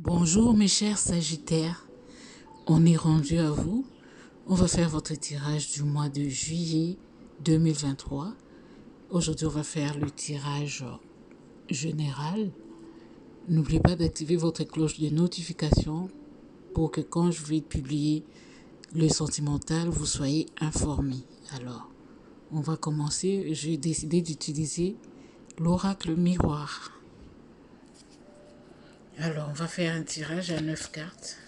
Bonjour mes chers Sagittaires, on est rendu à vous. On va faire votre tirage du mois de juillet 2023. Aujourd'hui, on va faire le tirage général. N'oubliez pas d'activer votre cloche de notification pour que quand je vais publier le sentimental, vous soyez informés. Alors, on va commencer. J'ai décidé d'utiliser l'oracle miroir. Alors, on va faire un tirage à 9 cartes.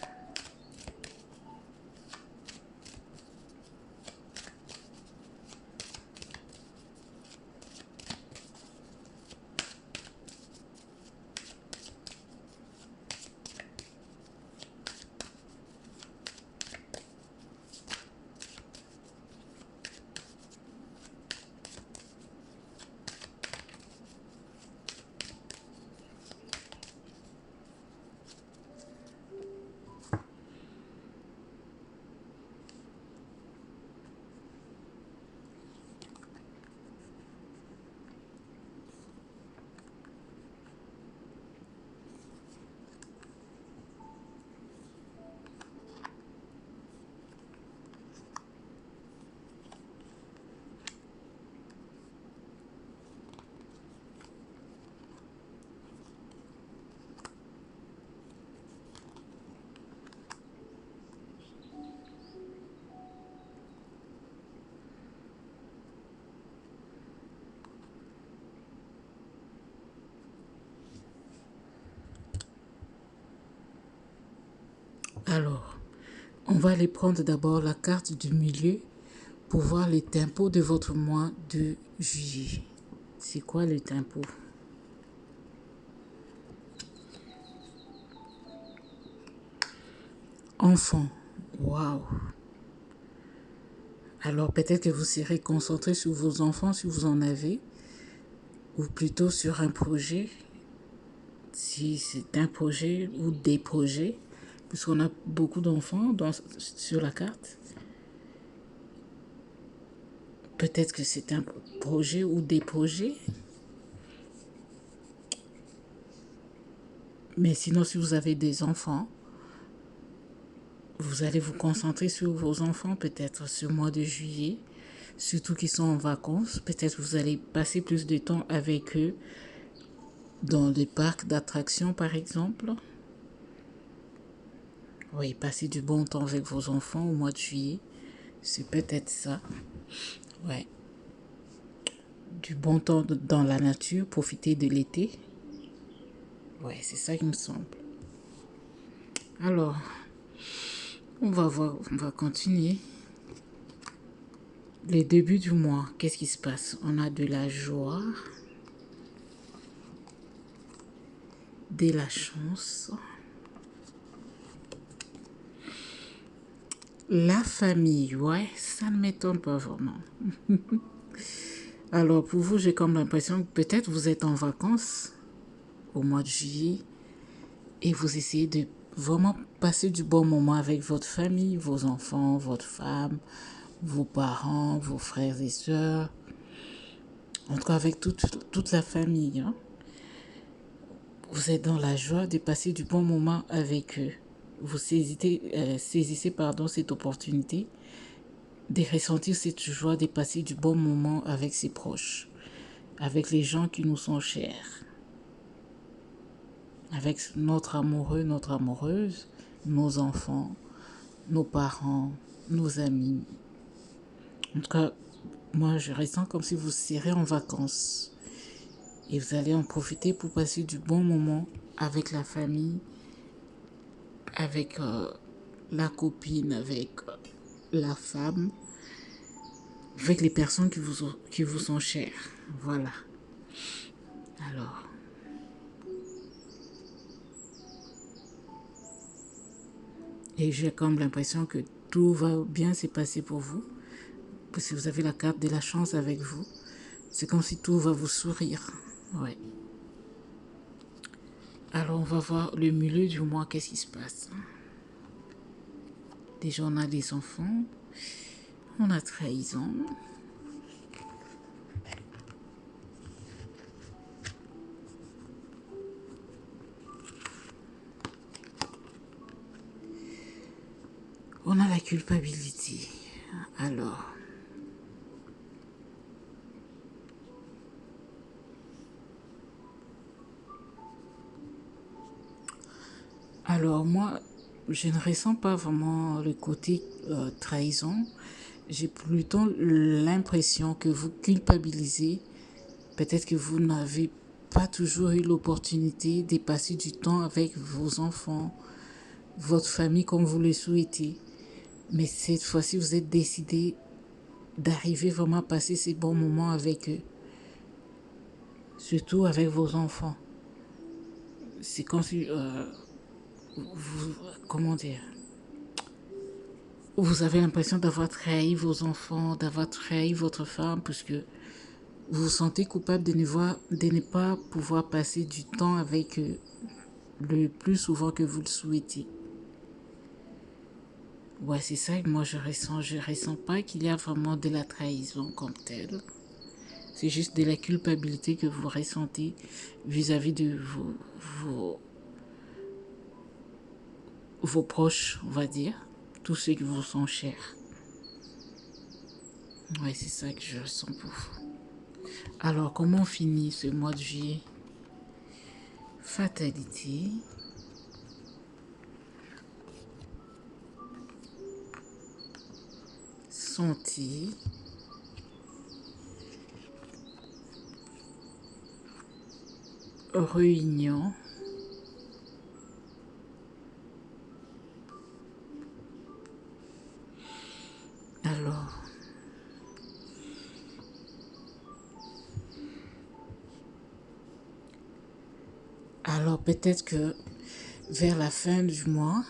Alors, on va aller prendre d'abord la carte du milieu pour voir les tempos de votre mois de juillet. C'est quoi le tempo? Enfant. Waouh. Alors peut-être que vous serez concentré sur vos enfants si vous en avez, ou plutôt sur un projet, si c'est un projet ou des projets, puisqu'on a beaucoup d'enfants sur la carte. Peut-être que c'est un projet ou des projets. Mais sinon, si vous avez des enfants, vous allez vous concentrer sur vos enfants peut-être ce mois de juillet, surtout qu'ils sont en vacances. Peut-être vous allez passer plus de temps avec eux dans les parcs d'attractions par exemple. Oui, passer du bon temps avec vos enfants au mois de juillet, c'est peut-être ça. Ouais. Du bon temps dans la nature, profiter de l'été. Ouais, c'est ça qui me semble. Alors, on va voir, on va continuer. Les débuts du mois, qu'est-ce qui se passe? On a de la joie, de la chance, la famille, ouais, ça ne m'étonne pas vraiment. Alors pour vous, j'ai comme l'impression que peut-être vous êtes en vacances au mois de juillet et vous essayez de vraiment passer du bon moment avec votre famille, vos enfants, votre femme, vos parents, vos frères et sœurs, en tout cas avec toute la famille. Hein. Vous êtes dans la joie de passer du bon moment avec eux. Vous saisissez cette opportunité de ressentir cette joie de passer du bon moment avec ses proches, avec les gens qui nous sont chers, avec notre amoureux, notre amoureuse, nos enfants, nos parents, nos amis. En tout cas, moi je ressens comme si vous serez en vacances et vous allez en profiter pour passer du bon moment avec la famille, avec la copine, avec la femme, avec les personnes qui vous sont chères. Voilà. Alors, et j'ai comme l'impression que tout va bien se passer pour vous. Parce que vous avez la carte de la chance avec vous. C'est comme si tout va vous sourire. Ouais. Alors, on va voir le milieu du mois, qu'est-ce qui se passe. Déjà, on a des enfants. On a trahison. On a la culpabilité. Alors, moi, je ne ressens pas vraiment le côté trahison. J'ai plutôt l'impression que vous culpabilisez. Peut-être que vous n'avez pas toujours eu l'opportunité de passer du temps avec vos enfants, votre famille comme vous le souhaitez. Mais cette fois-ci, vous êtes décidé d'arriver vraiment à passer ces bons moments avec eux, surtout avec vos enfants. C'est comme si, vous, comment dire, vous avez l'impression d'avoir trahi vos enfants, d'avoir trahi votre femme, puisque vous vous sentez coupable de ne pas pouvoir passer du temps avec eux le plus souvent que vous le souhaitez. Ouais, c'est ça que moi je ressens. Je ressens pas qu'il y a vraiment de la trahison comme telle. C'est juste de la culpabilité que vous ressentez vis-à-vis de vos proches, on va dire. Tous ceux qui vous sont chers. Ouais, c'est ça que je ressens pour vous. Alors, comment on finit ce mois de juillet? Fatalité. Santé. Réunion. Alors, peut-être que vers la fin du mois,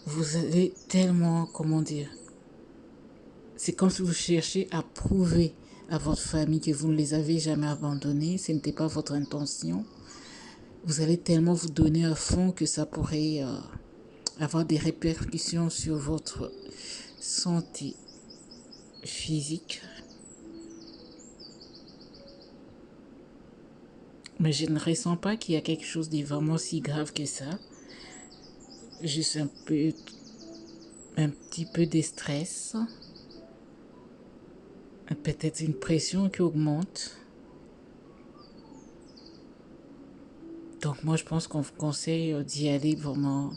vous allez tellement, comment dire, c'est comme si vous cherchez à prouver à votre famille que vous ne les avez jamais abandonnés, ce n'était pas votre intention. Vous allez tellement vous donner à fond que ça pourrait avoir des répercussions sur votre santé physique. Mais je ne ressens pas qu'il y a quelque chose de vraiment si grave que ça. Juste un petit peu de stress. Peut-être une pression qui augmente. Donc moi je pense qu'on vous conseille d'y aller vraiment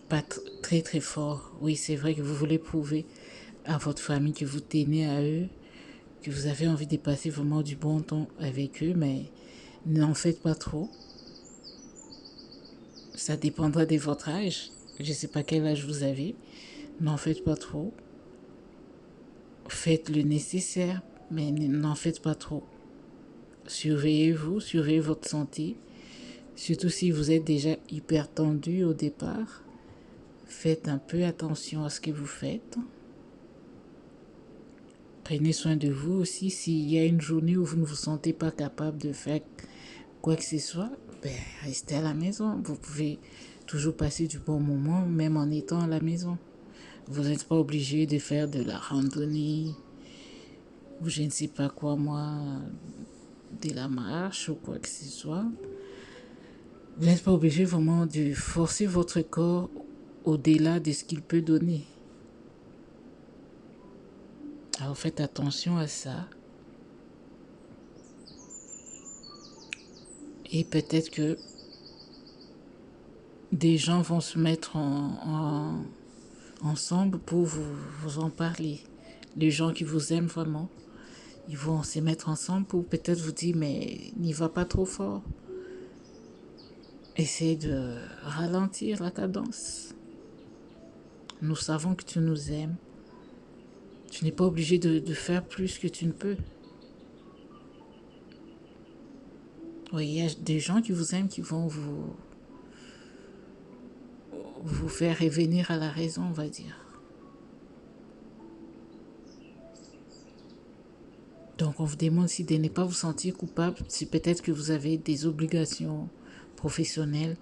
pas très très fort. Oui, c'est vrai que vous voulez prouver à votre famille que vous tenez à eux, que vous avez envie de passer vraiment du bon temps avec eux, mais n'en faites pas trop. Ça dépendra de votre âge. Je ne sais pas quel âge vous avez. N'en faites pas trop. Faites le nécessaire, mais n'en faites pas trop. Surveillez-vous, surveillez votre santé. Surtout si vous êtes déjà hyper tendu au départ. Faites un peu attention à ce que vous faites. Prenez soin de vous aussi. S'il y a une journée où vous ne vous sentez pas capable de faire quoi que ce soit, restez à la maison. Vous pouvez toujours passer du bon moment, même en étant à la maison. Vous n'êtes pas obligé de faire de la randonnée ou je ne sais pas quoi moi, de la marche ou quoi que ce soit. Vous n'êtes pas obligé vraiment de forcer votre corps au-delà de ce qu'il peut donner. Alors faites attention à ça. Et peut-être que des gens vont se mettre ensemble pour vous en parler. Les gens qui vous aiment vraiment, ils vont se mettre ensemble pour peut-être vous dire, mais n'y va pas trop fort. Essayez de ralentir la cadence. Nous savons que tu nous aimes. Tu n'es pas obligé de faire plus que tu ne peux. Oui, il y a des gens qui vous aiment qui vont vous faire revenir à la raison, on va dire. Donc on vous demande si de ne pas vous sentir coupable, si peut-être que vous avez des obligations professionnelles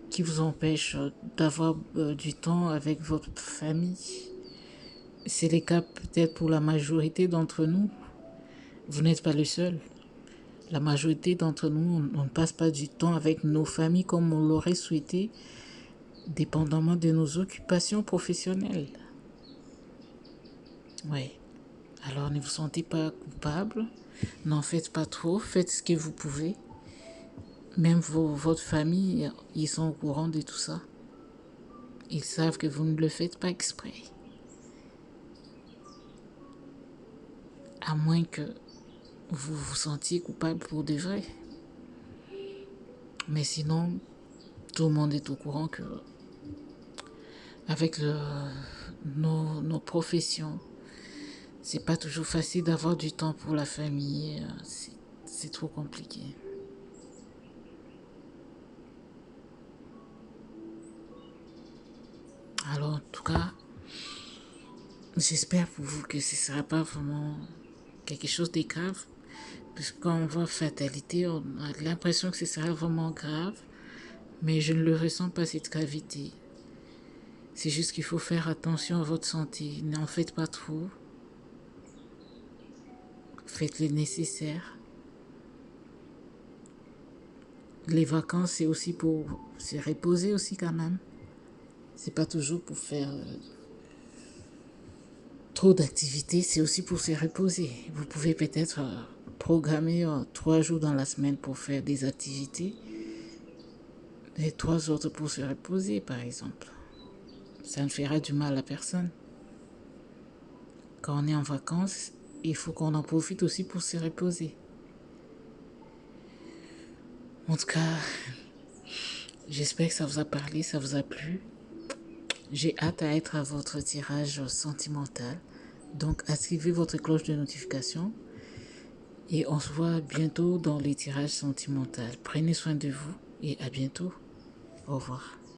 qui vous empêchent d'avoir du temps avec votre famille. C'est le cas peut-être pour la majorité d'entre nous. Vous n'êtes pas le seul. La majorité d'entre nous, on ne passe pas du temps avec nos familles comme on l'aurait souhaité. dépendamment de nos occupations professionnelles. Oui. Alors ne vous sentez pas coupable, n'en faites pas trop, faites ce que vous pouvez. Même votre famille, ils sont au courant de tout ça. Ils savent que vous ne le faites pas exprès. À moins que vous vous sentiez coupable pour de vrai. Mais sinon, tout le monde est au courant que avec nos professions, c'est pas toujours facile d'avoir du temps pour la famille. C'est trop compliqué. Alors, en tout cas, j'espère pour vous que ce ne sera pas vraiment quelque chose de grave. Parce que quand on voit fatalité, on a l'impression que ce sera vraiment grave. Mais je ne le ressens pas, cette gravité. C'est juste qu'il faut faire attention à votre santé. N'en faites pas trop. Faites le nécessaire. Les vacances, c'est aussi pour se reposer aussi quand même. C'est pas toujours pour faire trop d'activités, c'est aussi pour se reposer. Vous pouvez peut-être programmer 3 jours dans la semaine pour faire des activités et 3 autres pour se reposer, par exemple. Ça ne fera du mal à personne. Quand on est en vacances, il faut qu'on en profite aussi pour se reposer. En tout cas, j'espère que ça vous a parlé, ça vous a plu. J'ai hâte à être à votre tirage sentimental. Donc, activez votre cloche de notification. Et on se voit bientôt dans les tirages sentimentaux. Prenez soin de vous et à bientôt. Au revoir.